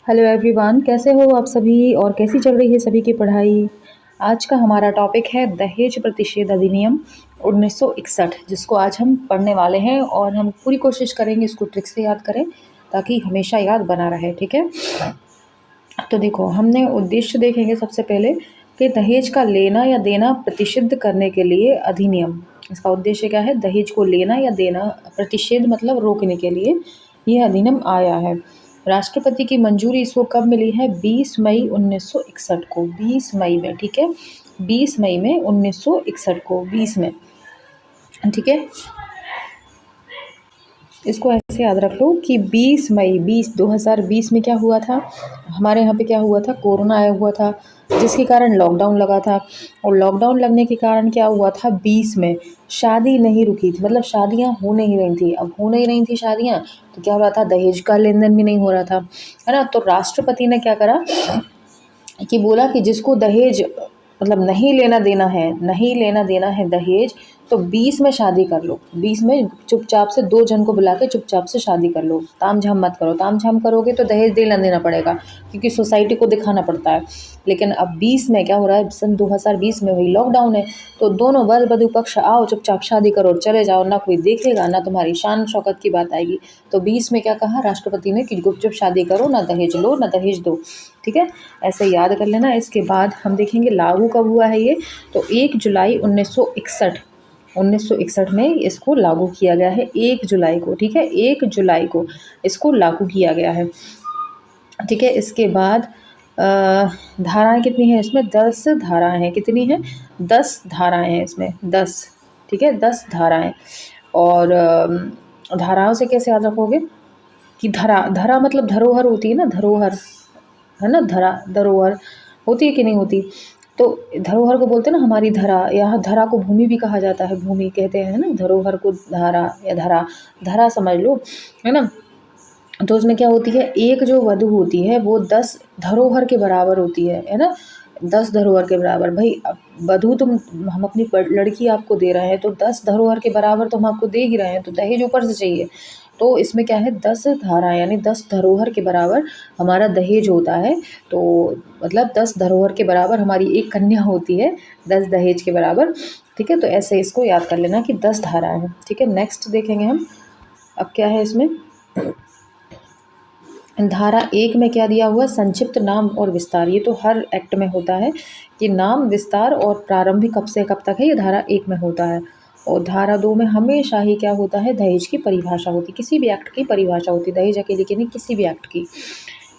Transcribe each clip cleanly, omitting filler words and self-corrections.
Hello everyone, कैसे हो आप सभी और कैसी चल रही है सभी की पढ़ाई। आज का हमारा टॉपिक है दहेज प्रतिषेध अधिनियम 1961, जिसको आज हम पढ़ने वाले हैं और हम पूरी कोशिश करेंगे इसको ट्रिक से याद करें ताकि हमेशा याद बना रहे। ठीक है, तो देखो, हमने उद्देश्य देखेंगे सबसे पहले कि दहेज का लेना या देना प्रतिषिद्ध करने के लिए अधिनियम। इसका उद्देश्य क्या है? दहेज को लेना या देना, प्रतिषेध मतलब रोकने के लिए यह अधिनियम आया है। राष्ट्रपति की मंजूरी इसको कब मिली है? 20 मई 1961 को, 20 मई में। ठीक है, 20 मई में 1961 को, 20 में। ठीक है, इसको ऐसे याद रख लो कि 20 मई 2020 में क्या हुआ था, हमारे यहाँ पे क्या हुआ था, कोरोना आया हुआ था, जिसके कारण लॉकडाउन लगा था। और लॉकडाउन लगने के कारण क्या हुआ था, 20 में शादी नहीं रुकी थी, मतलब शादियाँ हो नहीं रही थी। अब हो नहीं रही थी शादियाँ, तो क्या हो रहा था, दहेज का लेन देन भी नहीं हो रहा था, है ना। तो राष्ट्रपति ने क्या करा कि बोला कि जिसको दहेज मतलब नहीं लेना देना है, नहीं लेना देना है दहेज, तो 20 में शादी कर लो। 20 में चुपचाप से 2 जन को बुला के चुपचाप से शादी कर लो, तामझाम मत करो। तामझाम करोगे तो दहेज देना देना पड़ेगा, क्योंकि सोसाइटी को दिखाना पड़ता है। लेकिन अब 20 में क्या हो रहा है, सन 2020 में वही लॉकडाउन है, तो दोनों वर वधू पक्ष आओ, चुपचाप शादी करो और चले जाओ, ना कोई देखेगा, ना तुम्हारी शान शौकत की बात आएगी। तो 20 में क्या कहा राष्ट्रपति ने कि गुपचुप शादी करो, ना दहेज लो ना दहेज दो। ठीक है, ऐसे याद कर लेना। इसके बाद हम देखेंगे लागू कब हुआ है ये, तो 1 जुलाई 1961 में इसको लागू किया गया है, 1 जुलाई को। ठीक है, 1 जुलाई को इसको लागू किया गया है। ठीक है, इसके बाद धाराएं कितनी हैं इसमें? 10 धाराएं हैं। कितनी हैं? 10 धाराएं हैं इसमें, 10। ठीक है, 10 धाराएं। और धाराओं से कैसे याद रखोगे कि धरा धरा मतलब धरोहर होती है ना, धरोहर, है ना। धरोहर होती है कि नहीं होती? तो धरोहर को बोलते हैं ना हमारी धरा, यहाँ धरा को भूमि भी कहा जाता है, भूमि कहते हैं ना, धरोहर को धारा या धरा, धरा समझ लो, है ना। तो उसमें क्या होती है, एक जो वधू होती है वो 10 धरोहर के बराबर होती है ना, 10 धरोहर के बराबर। भाई अब वधू तुम, हम अपनी लड़की आपको दे रहे हैं तो 10 धरोहर के बराबर तो हम आपको दे ही रहे हैं, तो दहेज ऊपर से चाहिए। तो इसमें क्या है, 10 धारा यानी 10 धरोहर के बराबर हमारा दहेज होता है। तो मतलब 10 धरोहर के बराबर हमारी एक कन्या होती है, 10 दहेज के बराबर। ठीक है, तो ऐसे इसको याद कर लेना कि 10 धाराएं हैं। ठीक है, नेक्स्ट देखेंगे हम। अब क्या है इसमें, धारा 1 में क्या दिया हुआ, संक्षिप्त नाम और विस्तार। ये तो हर एक्ट में होता है कि नाम, विस्तार और प्रारंभिक कब से कब तक है, ये धारा 1 में होता है। और धारा 2 में हमेशा ही क्या होता है, दहेज की परिभाषा होती, किसी भी एक्ट की परिभाषा होती, दहेज अकेले की नहीं, किसी भी एक्ट की।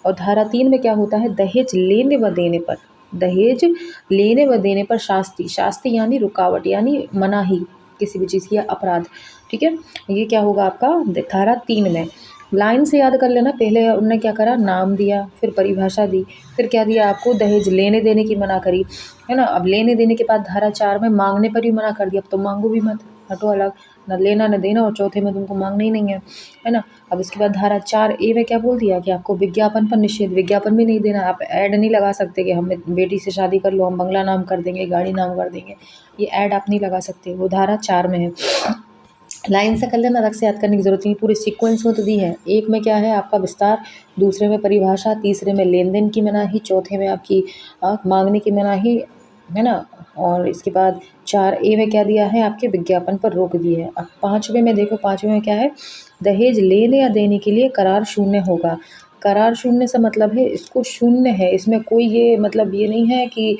और धारा 3 में क्या होता है, दहेज लेने व देने पर, दहेज लेने व देने पर शास्ति, शास्ति यानी रुकावट यानी मनाही किसी भी चीज़ की या अपराध। ठीक है, ये क्या होगा आपका धारा 3 में। लाइन से याद कर लेना, पहले उन्होंने क्या करा, नाम दिया, फिर परिभाषा दी, फिर क्या दिया आपको, दहेज लेने देने की मना करी, है ना। अब लेने देने के बाद धारा 4 में मांगने पर भी मना कर दिया, अब तो मांगो भी मत, हटो अलग, न लेना न देना, और चौथे में तुमको मांगना ही नहीं है ना। अब इसके बाद धारा 4A में क्या बोल दिया कि आपको विज्ञापन पर निषेध, विज्ञापन भी नहीं देना, आप ऐड नहीं लगा सकते कि हम बेटी से शादी कर लो, हम बंगला नाम कर देंगे, गाड़ी नाम कर देंगे, ये ऐड आप नहीं लगा सकते, वो धारा 4 में है। लाइन से कर लेना, अलग से याद करने की जरूरत नहीं, पूरे सीक्वेंस में तो दी है। 1 में क्या है आपका विस्तार, दूसरे में परिभाषा, तीसरे में लेन देन की मनाही, चौथे में आपकी मांगने की मनाही, है ना। और इसके बाद 4A में क्या दिया है, आपके विज्ञापन पर रोक दी है। अब 5वें में देखो, 5वें में क्या है, दहेज लेने या देने के लिए करार शून्य होगा। करार शून्य से मतलब है इसको शून्य है, इसमें कोई ये मतलब ये नहीं है कि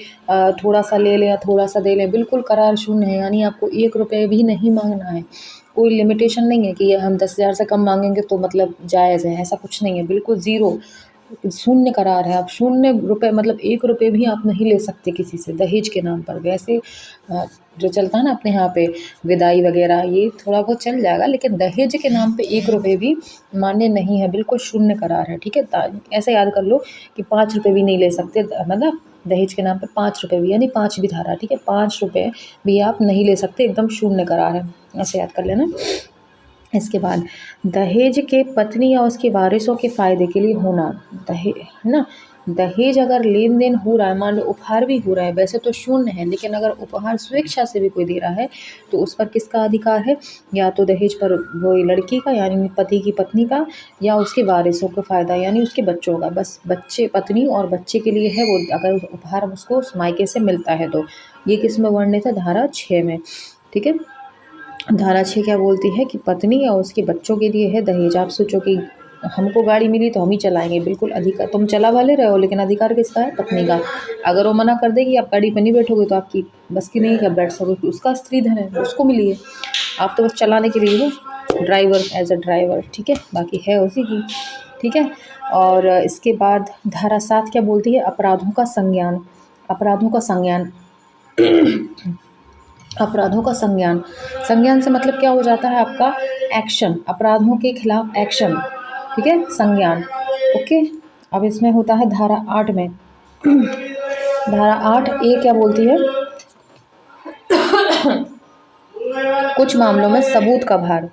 थोड़ा सा ले लें या थोड़ा सा दे लें, बिल्कुल करार शून्य है, यानी आपको 1 रुपये भी नहीं मांगना है। कोई लिमिटेशन नहीं है कि ये हम 10,000 से कम मांगेंगे तो मतलब जायज़ है, ऐसा कुछ नहीं है, बिल्कुल ज़ीरो, शून्य करार है। आप 0 रुपये मतलब 1 रुपये भी आप नहीं ले सकते किसी से दहेज के नाम पर। वैसे जो चलता है ना अपने यहाँ पे विदाई वगैरह, ये थोड़ा बहुत चल जाएगा, लेकिन दहेज के नाम पे 1 रुपये भी मान्य नहीं है, बिल्कुल शून्य करार है। ठीक है, ऐसे याद कर लो कि 5 रुपये भी नहीं ले सकते, मतलब दहेज के नाम पे 5 रुपये भी, यानी 5वीं धारा। ठीक है, 5 रुपये भी आप नहीं ले सकते, एकदम शून्य करार है, ऐसे याद कर लेना। इसके बाद दहेज के पत्नी या उसके वारिसों के फ़ायदे के लिए होना, दहेज है ना, दहेज अगर लेन देन हो रहा है, मान लो उपहार भी हो रहा है, वैसे तो शून्य है, लेकिन अगर उपहार स्वेच्छा से भी कोई दे रहा है तो उस पर किसका अधिकार है, या तो दहेज पर वो लड़की का यानी पति की पत्नी का, या उसके वारिसों को फ़ायदा यानी उसके बच्चों का, बस बच्चे पत्नी और बच्चे के लिए है वो, अगर उपहार उसको मायके से मिलता है तो। ये किस में वर्णित है, धारा 6 में। ठीक है, धारा 6 क्या बोलती है कि पत्नी या उसके बच्चों के लिए है दहेज। आप सोचो कि हमको गाड़ी मिली तो हम ही चलाएंगे, बिल्कुल अधिकार तुम चला वाले रहे हो, लेकिन अधिकार किसका है, पत्नी का। अगर वो मना कर देगी आप गाड़ी पर नहीं बैठोगे तो आपकी बस की नहीं कि आप बैठ सकोगे, उसका स्त्री धन है, उसको मिली है, आप तो बस चलाने के लिए हो, ड्राइवर, एज अ ड्राइवर। ठीक है, बाकी है उसी की। ठीक है, और इसके बाद धारा 7 क्या बोलती है, अपराधों का संज्ञान। अपराधों का संज्ञान अपराधों का संज्ञान, संज्ञान से मतलब क्या हो जाता है आपका, एक्शन, अपराधों के खिलाफ एक्शन। ठीक है, संज्ञान। ओके, अब इसमें होता है धारा 8 में धारा 8 ए क्या बोलती है, कुछ मामलों में सबूत का भार।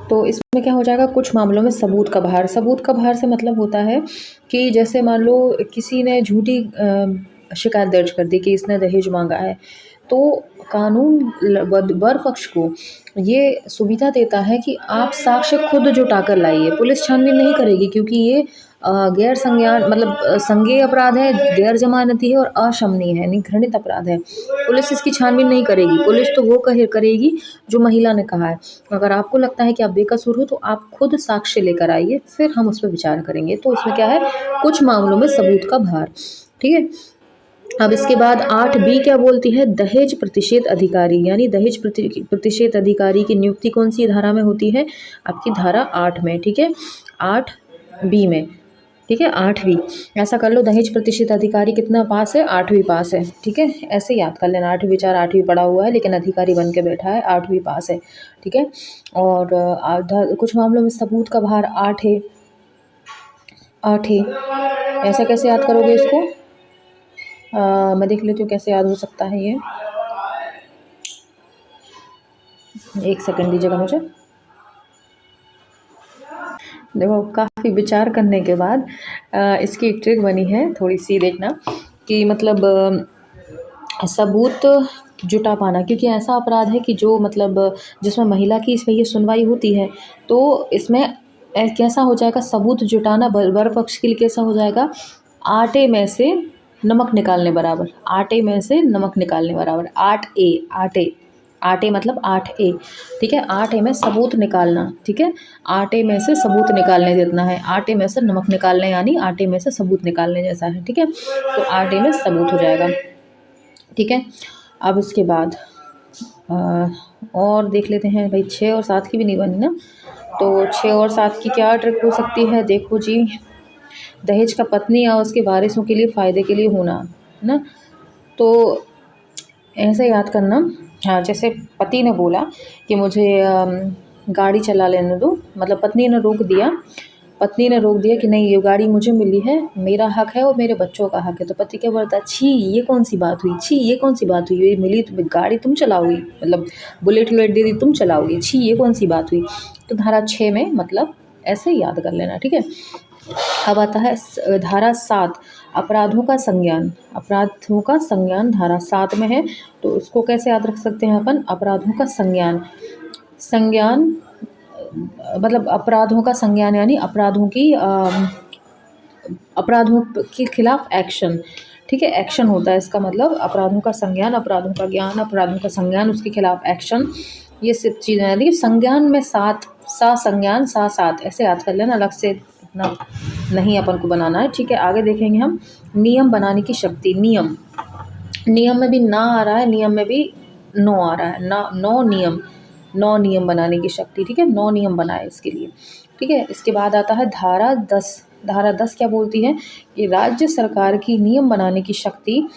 तो इसमें क्या हो जाएगा, कुछ मामलों में सबूत का भार। सबूत का भार से मतलब होता है कि जैसे मान लो किसी ने झूठी शिकायत दर्ज कर दी कि इसने दहेज मांगा है, तो कानून वर पक्ष को ये सुविधा देता है कि आप साक्ष्य खुद जुटा कर लाइए। पुलिस छानबीन नहीं करेगी क्योंकि ये गैर संज्ञान मतलब संज्ञेय अपराध है, गैर जमानती है और अशमनीय है, यानी घृणित अपराध है। पुलिस इसकी छानबीन नहीं करेगी, पुलिस तो वो करेगी जो महिला ने कहा है। अगर आपको लगता है कि आप बेकसूर हो तो आप खुद साक्ष्य लेकर आइए, फिर हम उस पर विचार करेंगे। तो इसमें क्या है, कुछ मामलों में सबूत का भार। ठीक है, अब इसके बाद 8 बी क्या बोलती है, दहेज प्रतिषेध अधिकारी, यानी दहेज प्रतिषेध अधिकारी की नियुक्ति कौन सी धारा में होती है, आपकी धारा 8 में। ठीक है, 8 बी में। ठीक है, 8वीं, ऐसा कर लो, दहेज प्रतिषेध अधिकारी कितना पास है, 8वीं पास है। ठीक है, ऐसे याद कर लेना, 8वीं 4 8वीं पढ़ा हुआ है लेकिन अधिकारी बन के बैठा है, 8वीं पास है। ठीक है, और कुछ मामलों में सबूत का भार 8 है, 8 है। ऐसा कैसे याद करोगे इसको, मैं देख लेती हूँ कैसे याद हो सकता है ये, एक सेकंड दीजिएगा मुझे। देखो, काफ़ी विचार करने के बाद इसकी एक ट्रिक बनी है, थोड़ी सी देखना कि मतलब सबूत जुटा पाना, क्योंकि ऐसा अपराध है कि जो मतलब जिसमें महिला की इस ये सुनवाई होती है, तो इसमें कैसा हो जाएगा, सबूत जुटाना वर पक्ष के लिए कैसा हो जाएगा, आटे में से नमक निकालने बराबर, आटे में से नमक निकालने बराबर। 8A, आटे, आटे मतलब 8A। ठीक है, 8A में सबूत निकालना। ठीक है, आटे में से सबूत निकालने जितना है, आटे में से नमक निकालने यानी आटे में से सबूत निकालने जैसा है। ठीक है, तो 8A में सबूत हो जाएगा। ठीक है, अब इसके बाद और देख लेते हैं भाई, 6 और 7 की भी नहीं बनी ना, तो 6 और 7 की क्या ट्रिक हो सकती है, देखो जी, दहेज का पत्नी या उसके वारिसों के लिए फ़ायदे के लिए होना, है ना। तो ऐसे याद करना, हाँ, जैसे पति ने बोला कि मुझे गाड़ी चला लेने दो, मतलब पत्नी ने रोक दिया, पत्नी ने रोक दिया कि नहीं, ये गाड़ी मुझे मिली है, मेरा हक है और मेरे बच्चों का हक है। तो पति क्या बोलता है, छी ये कौन सी बात हुई, छी ये कौन सी बात हुई, ये मिली तो गाड़ी तुम चलाओगी, मतलब बुलेट वुलेट दे दी तुम चलाओगी, छी ये कौन सी बात हुई। तो धारा 6 में मतलब ऐसे याद कर लेना। ठीक है, अब आता है धारा 7, अपराधों का संज्ञान। अपराधों का संज्ञान धारा 7 में है, तो उसको कैसे याद रख सकते हैं अपन, अपराधों का संज्ञान। संज्ञान मतलब अपराधों का संज्ञान यानी अपराधों के खिलाफ एक्शन। ठीक है, एक्शन होता है इसका मतलब, अपराधों का संज्ञान, अपराधों का ज्ञान, अपराधों का संज्ञान, उसके खिलाफ एक्शन, ये सब चीज़ें हैं। देखिए, संज्ञान में 7, सा संज्ञान, सा 7 ऐसे याद कर लेना, अलग से इतना नहीं अपन को बनाना है। ठीक है, आगे देखेंगे हम, नियम बनाने की शक्ति। नियम, नियम में भी ना आ रहा है, नियम में भी नो आ रहा है, ना, 9 नियम, 9 नियम बनाने की शक्ति। ठीक है, 9 नियम बनाए इसके लिए। ठीक है, इसके बाद आता है धारा 10। धारा 10 क्या बोलती है कि राज्य सरकार की नियम बनाने की शक्ति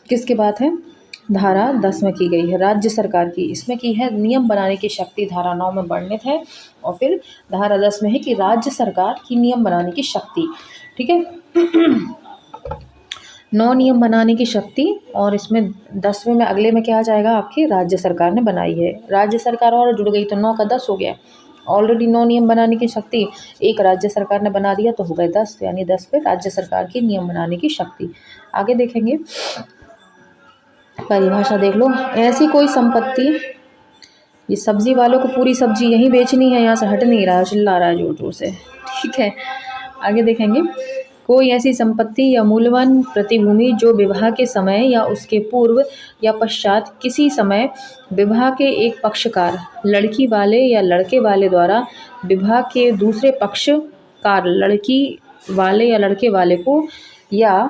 किसके बात है, धारा 10 में की गई है, राज्य सरकार की इसमें की है, नियम बनाने की शक्ति धारा 9 में वर्णित है, और फिर धारा 10 में है कि राज्य सरकार की नियम बनाने की शक्ति। ठीक है, 9 नियम बनाने की शक्ति, और इसमें 10वें में अगले में क्या आ जाएगा आपकी, राज्य सरकार ने बनाई है। राज्य सरकार और जुड़ गई तो 9 का 10 हो गया। ऑलरेडी 9 नियम बनाने की शक्ति एक राज्य सरकार ने बना दिया तो हो गए 10, यानी 10 पे राज्य सरकार की नियम बनाने की शक्ति। आगे देखेंगे, परिभाषा देख लो। ऐसी कोई संपत्ति, ये सब्जी वालों को पूरी सब्जी यहीं बेचनी है, यहाँ से हट नहीं रहा है, चिल्ला रहा है जोर जोर से, ठीक है। आगे देखेंगे, कोई ऐसी संपत्ति या मूल्यवान प्रतिभूमि जो विवाह के समय या उसके पूर्व या पश्चात किसी समय विवाह के एक पक्षकार, लड़की वाले या लड़के वाले द्वारा विवाह के दूसरे पक्षकार, लड़की वाले या लड़के वाले को, या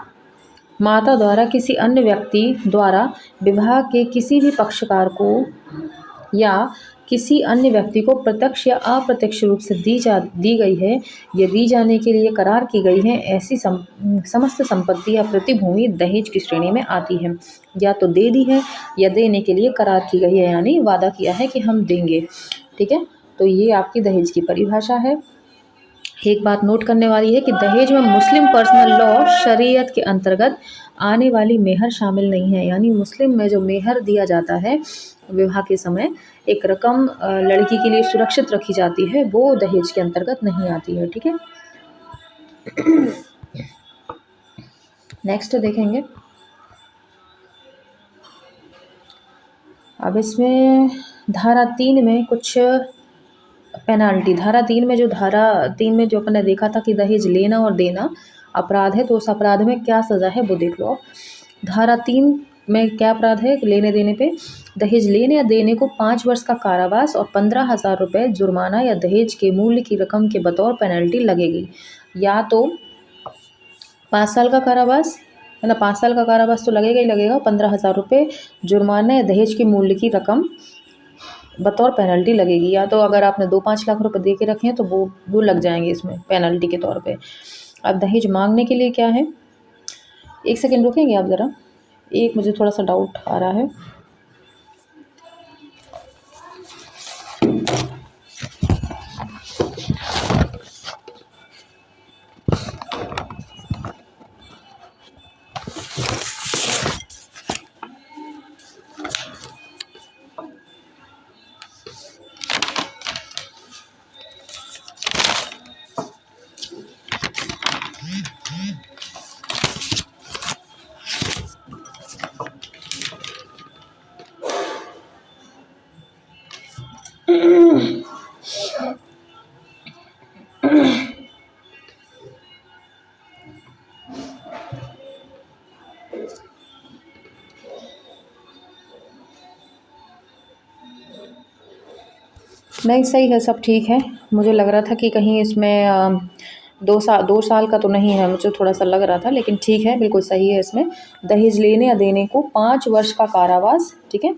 माता द्वारा किसी अन्य व्यक्ति द्वारा विवाह के किसी भी पक्षकार को या किसी अन्य व्यक्ति को प्रत्यक्ष या अप्रत्यक्ष रूप से दी गई है या दी जाने के लिए करार की गई है, ऐसी समस्त संपत्ति या प्रतिभूमि दहेज की श्रेणी में आती है। या तो दे दी है या देने के लिए करार की गई है, यानी वादा किया है कि हम देंगे, ठीक है। तो ये आपकी दहेज की परिभाषा है। एक बात नोट करने वाली है कि दहेज में मुस्लिम पर्सनल लॉ शरीयत के अंतर्गत आने वाली मेहर शामिल नहीं है, यानी मुस्लिम में जो मेहर दिया जाता है विवाह के समय, एक रकम लड़की के लिए सुरक्षित रखी जाती है, वो दहेज के अंतर्गत नहीं आती है, ठीक है। नेक्स्ट देखेंगे, अब इसमें धारा 3 में कुछ पेनाल्टी, धारा 3 में जो अपन ने देखा था कि दहेज लेना और देना अपराध है, तो उस अपराध में क्या सज़ा है वो देख लो। धारा 3 में क्या अपराध है, लेने देने पे, दहेज लेने या देने को 5 वर्ष का कारावास और 15,000 रुपये जुर्माना या दहेज के मूल्य की रकम के बतौर पेनल्टी लगेगी। या तो 5 साल का कारावास, मतलब 5 साल का कारावास तो लगेगा ही लगेगा, 15,000 रुपये जुर्माना या दहेज के मूल्य की रकम बतौर पेनल्टी लगेगी। या तो अगर आपने 2-5 लाख रुपए दे के रखे हैं तो वो लग जाएंगे इसमें पेनल्टी के तौर पे। अब दहेज मांगने के लिए क्या है, एक सेकेंड रुकेंगे आप ज़रा, एक मुझे थोड़ा सा डाउट आ रहा है। नहीं, सही है, सब ठीक है। मुझे लग रहा था कि कहीं इसमें 2 साल का तो नहीं है, मुझे थोड़ा सा लग रहा था, लेकिन ठीक है, बिल्कुल सही है। इसमें दहेज लेने या देने को 5 वर्ष का कारावास, ठीक है,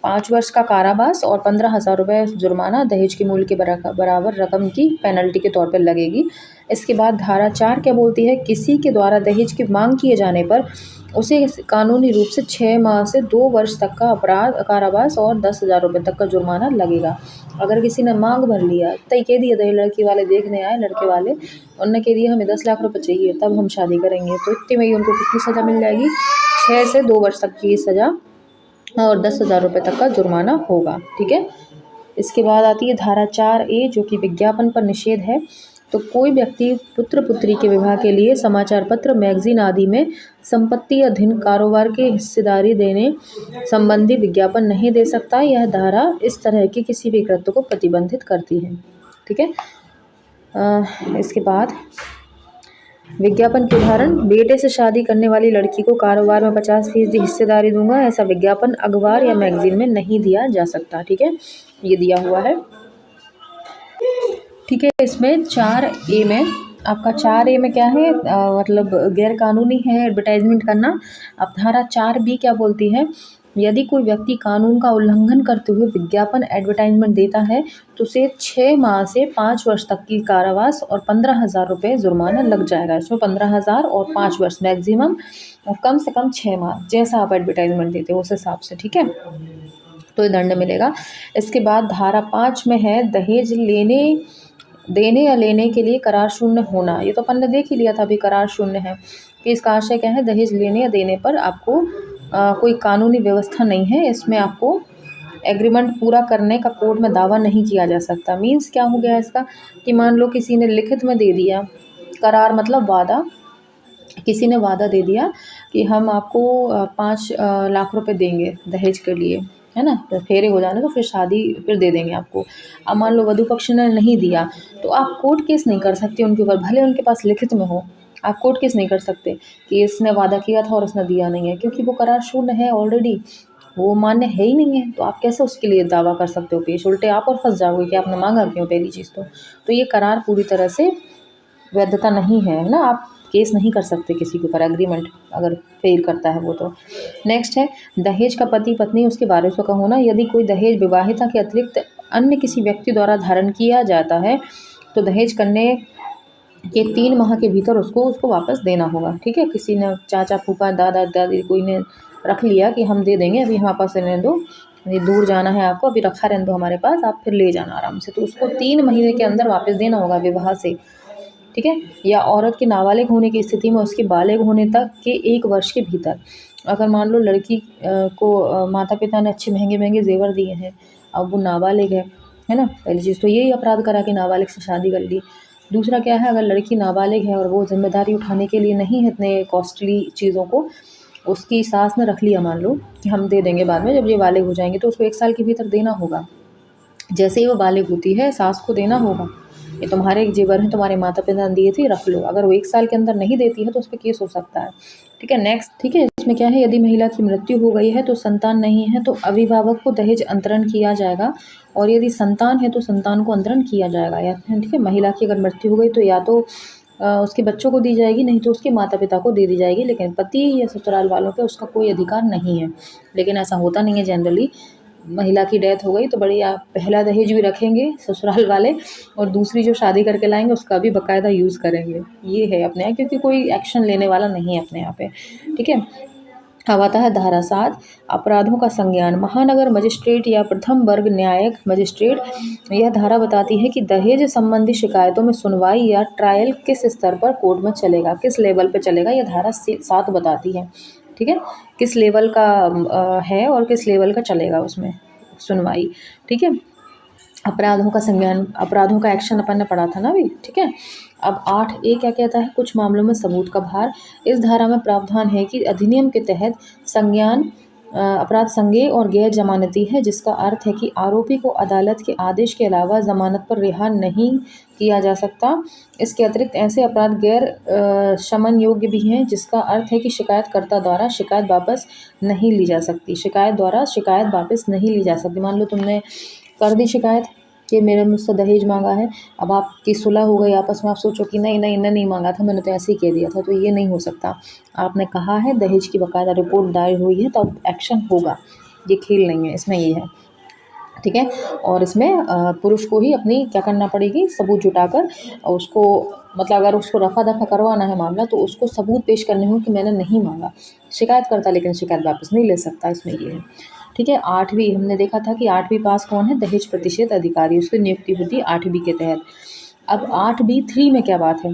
5 वर्ष का कारावास और 15,000 रुपये जुर्माना दहेज के मूल्य के बराबर रकम की पेनल्टी के तौर पर लगेगी। इसके बाद धारा 4 क्या बोलती है, किसी के द्वारा दहेज की मांग किए जाने पर उसे कानूनी रूप से 6 माह से 2 वर्ष तक का कारावास और 10,000 रुपये तक का जुर्माना लगेगा। अगर किसी ने मांग भर लिया, तय कह दिया, दहेज लड़की वाले देखने आए, लड़के वाले, उनने कह दिया हमें 10 लाख रुपये चाहिए तब हम शादी करेंगे, तो इतने में ही उनको कितनी सज़ा मिल जाएगी, 6 से 2 वर्ष तक की सज़ा और 10,000 रुपये तक का जुर्माना होगा, ठीक है। इसके बाद आती है धारा 4A जो कि विज्ञापन पर निषेध है। तो कोई व्यक्ति पुत्र पुत्री के विवाह के लिए समाचार पत्र, मैगजीन आदि में संपत्ति या धन कारोबार की हिस्सेदारी देने संबंधी विज्ञापन नहीं दे सकता। यह धारा इस तरह के किसी भी कृत्य को प्रतिबंधित करती है, ठीक है। इसके बाद विज्ञापन के उदाहरण, बेटे से शादी करने वाली लड़की को कारोबार में 50% हिस्सेदारी दूंगा, ऐसा विज्ञापन अखबार या मैगजीन में नहीं दिया जा सकता, ठीक है, ये दिया हुआ है, ठीक है। इसमें 4A में आपका 4A में क्या है, मतलब गैर कानूनी है एडवर्टाइजमेंट करना। अब धारा 4B क्या बोलती है, यदि कोई व्यक्ति कानून का उल्लंघन करते हुए विज्ञापन एडवर्टाइजमेंट देता है तो उसे 6 माह से 5 वर्ष तक की कारावास और 15,000 रुपये जुर्माना लग जाएगा। इसमें 15,000 और 5 वर्ष मैक्सिमम, और कम से कम 6 माह, जैसा आप एडवर्टाइजमेंट देते हो उस हिसाब से, ठीक है, तो ये दंड मिलेगा। इसके बाद धारा 5 में है दहेज देने या लेने के लिए करार शून्य होना। ये तो अपन ने देख ही लिया था, अभी करार शून्य है। कि इसका आशय क्या है, दहेज लेने या देने पर आपको कोई कानूनी व्यवस्था नहीं है, इसमें आपको एग्रीमेंट पूरा करने का कोर्ट में दावा नहीं किया जा सकता। मीन्स क्या हो गया इसका, कि मान लो किसी ने लिखित में दे दिया, करार मतलब वादा, किसी ने वादा दे दिया कि हम आपको 5 लाख रुपए देंगे दहेज के लिए, है ना, तो फेरे हो जाने तो फिर शादी फिर दे देंगे आपको। अब मान लो वधू पक्ष ने नहीं दिया, तो आप कोर्ट केस नहीं कर सकते उनके ऊपर, भले उनके पास लिखित में हो, आप कोर्ट केस नहीं कर सकते कि इसने वादा किया था और इसने दिया नहीं है, क्योंकि वो करार शून्य है ऑलरेडी, वो मान्य है ही नहीं है। तो आप कैसे उसके लिए दावा कर सकते हो पेश, उल्टे आप और फंस जाओगे कि आपने मांगा क्यों पहली चीज़ तो ये करार पूरी तरह से वैधता नहीं है ना, आप केस नहीं कर सकते किसी के ऊपर, एग्रीमेंट अगर फेल करता है वो तो। नेक्स्ट है दहेज का पति पत्नी उसके वारिसों का होना। यदि कोई दहेज विवाहिता के अतिरिक्त अन्य किसी व्यक्ति द्वारा धारण किया जाता है तो दहेज करने के 3 माह के भीतर उसको वापस देना होगा। ठीक है, किसी ने चाचा फूफा दादा दादी कोई ने रख लिया कि हम दे देंगे, अभी हमारे पास रहने दो, ये दूर जाना है आपको, अभी रखा रहने दो हमारे पास, आप फिर ले जाना आराम से, तो उसको 3 महीने के अंदर वापस देना होगा विवाह से। ठीक है, या औरत के नाबालिग होने की स्थिति में उसके बालिग होने तक के 1 वर्ष के भीतर। अगर मान लो लड़की को माता पिता ने अच्छे महंगे महंगे जेवर दिए हैं, अब वो नाबालिग है ना, पहली चीज़ तो यही अपराध करा कि नाबालिग से शादी कर ली। दूसरा क्या है, अगर लड़की नाबालिग है और वो जिम्मेदारी उठाने के लिए नहीं है इतने कॉस्टली चीज़ों को, उसकी सास ने रख लिया मान लो कि हम दे देंगे बाद में जब ये बालिग हो जाएंगे, तो उसको 1 साल के भीतर देना होगा। जैसे ही वो बालिग होती है सास को देना होगा, ये तुम्हारे जेवर हैं, तुम्हारे माता पिता ने दिए थे, रख लो। अगर वो 1 साल के अंदर नहीं देती है तो उस पर केस हो सकता है। ठीक है, नेक्स्ट, ठीक है, इसमें क्या है, यदि महिला की मृत्यु हो गई है तो संतान नहीं है तो अभिभावक को दहेज अंतरण किया जाएगा, और यदि संतान है तो संतान को अंतरण किया जाएगा। या ठीक है, महिला की अगर मृत्यु हो गई तो या तो उसके बच्चों को दी जाएगी, नहीं तो उसके माता पिता को दे दी जाएगी, लेकिन पति या ससुराल वालों पे उसका कोई अधिकार नहीं है। लेकिन ऐसा होता नहीं है जनरली, महिला की डेथ हो गई तो बढ़िया पहला दहेज भी रखेंगे ससुराल वाले, और दूसरी जो शादी करके लाएंगे उसका भी बाकायदा यूज़ करेंगे। ये है अपने यहाँ, क्योंकि कोई एक्शन लेने वाला नहीं है अपने यहाँ पे। ठीक है, अब आता है धारा 7, अपराधों का संज्ञान। महानगर मजिस्ट्रेट या प्रथम वर्ग न्यायिक मजिस्ट्रेट, यह धारा बताती है कि दहेज संबंधी शिकायतों में सुनवाई या ट्रायल किस स्तर पर कोर्ट में चलेगा, किस लेवल पे चलेगा, यह धारा 7 बताती है। ठीक है, किस लेवल का है और किस लेवल का चलेगा उसमें सुनवाई। ठीक है, अपराधों का संज्ञान, अपराधों का एक्शन अपन ने पढ़ा था ना अभी। ठीक है, अब 8A क्या कहता है, कुछ मामलों में सबूत का भार। इस धारा में प्रावधान है कि अधिनियम के तहत संज्ञान अपराध संज्ञेय और गैर जमानती है, जिसका अर्थ है कि आरोपी को अदालत के आदेश के अलावा जमानत पर रिहा नहीं किया जा सकता। इसके अतिरिक्त ऐसे अपराध गैर शमन योग्य भी हैं, जिसका अर्थ है कि शिकायतकर्ता द्वारा शिकायत वापस नहीं ली जा सकती, शिकायत द्वारा शिकायत वापस नहीं ली जा सकती। मान लो तुमने कर दी शिकायत कि मेरे मुझसे दहेज मांगा है, अब आपकी सुलह हो गई आपस में, आप सोचो कि नहीं नहीं, इन्हें नहीं मांगा था, मैंने तो ऐसे ही कह दिया था, तो ये नहीं हो सकता। आपने कहा है, दहेज की बाकायदा रिपोर्ट दायर हुई है, तो अब एक्शन होगा, ये खेल नहीं है, इसमें ये है। ठीक है, और इसमें पुरुष को ही अपनी क्या करना पड़ेगी, सबूत जुटाकर उसको, मतलब अगर उसको रफा दफा करवाना है मामला तो उसको सबूत पेश करने हो कि मैंने नहीं मांगा। शिकायत करता लेकिन शिकायत वापस नहीं ले सकता, इसमें ये है। ठीक है, 8वीं हमने देखा था कि 8वीं पास कौन है, दहेज प्रतिषेध अधिकारी, उसकी नियुक्ति होती है 8वीं के तहत। अब 8B3 में क्या बात है,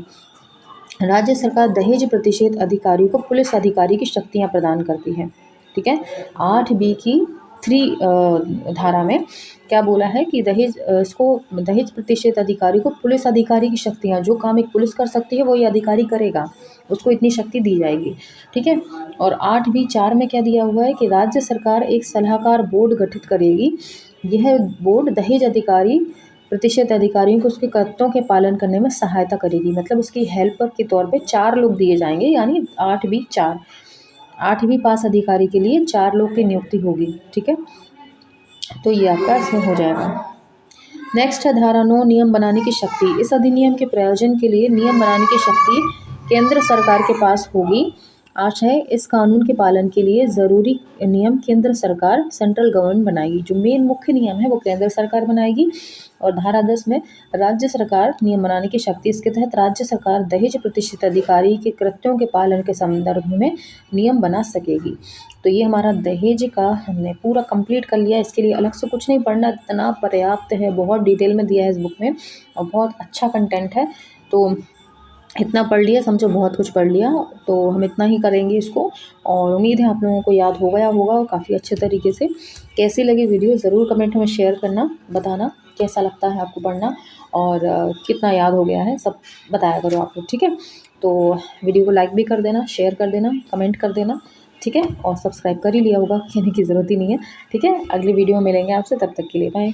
राज्य सरकार दहेज प्रतिषेध अधिकारी को पुलिस अधिकारी की शक्तियां प्रदान करती है। ठीक है, 8B की 3 धारा में क्या बोला है कि इसको दहेज प्रतिषेध अधिकारी को पुलिस अधिकारी की शक्तियां, जो काम एक पुलिस कर सकती है वो ये अधिकारी करेगा, उसको इतनी शक्ति दी जाएगी। ठीक है, और 8B4 में क्या दिया हुआ है कि राज्य सरकार एक सलाहकार बोर्ड गठित करेगी। यह बोर्ड दहेज अधिकारी प्रतिशत अधिकारियों को उसके कर्तव्यों के पालन करने में सहायता करेगी, मतलब उसकी हेल्पर के तौर पे 4 लोग दिए जाएंगे, यानी 8B4, 8वीं पास अधिकारी के लिए 4 लोग की नियुक्ति होगी। ठीक है, तो ये आपका इसमें हो जाएगा। नेक्स्ट है धारा 9, नियम बनाने की शक्ति। इस अधिनियम के प्रयोजन के लिए नियम बनाने की शक्ति केंद्र सरकार के पास होगी। आशय, इस कानून के पालन के लिए ज़रूरी नियम केंद्र सरकार, सेंट्रल गवर्नमेंट बनाएगी, जो मेन मुख्य नियम है वो केंद्र सरकार बनाएगी। और धारा 10 में राज्य सरकार नियम बनाने की शक्ति, इसके तहत राज्य सरकार दहेज प्रतिष्ठित अधिकारी के कृत्यों के पालन के संदर्भ में नियम बना सकेगी। तो ये हमारा दहेज का हमने पूरा कंप्लीट कर लिया। इसके लिए अलग से कुछ नहीं पढ़ना, इतना पर्याप्त है, बहुत डिटेल में दिया है इस बुक में और बहुत अच्छा कंटेंट है। तो इतना पढ़ लिया, समझो बहुत कुछ पढ़ लिया, तो हम इतना ही करेंगे इसको। और उम्मीद है आप लोगों को याद हो गया होगा काफ़ी अच्छे तरीके से। कैसी लगी वीडियो ज़रूर कमेंट में शेयर करना, बताना कैसा लगता है आपको पढ़ना, और कितना याद हो गया है सब बताया करो आप लोग, ठीक है। तो वीडियो को लाइक भी कर देना, शेयर कर देना, कमेंट कर देना, ठीक है। और सब्सक्राइब कर ही लिया होगा, कहने की ज़रूरत ही नहीं है, ठीक है। अगली वीडियो में मिलेंगे आपसे, तब तक के लिए बाय।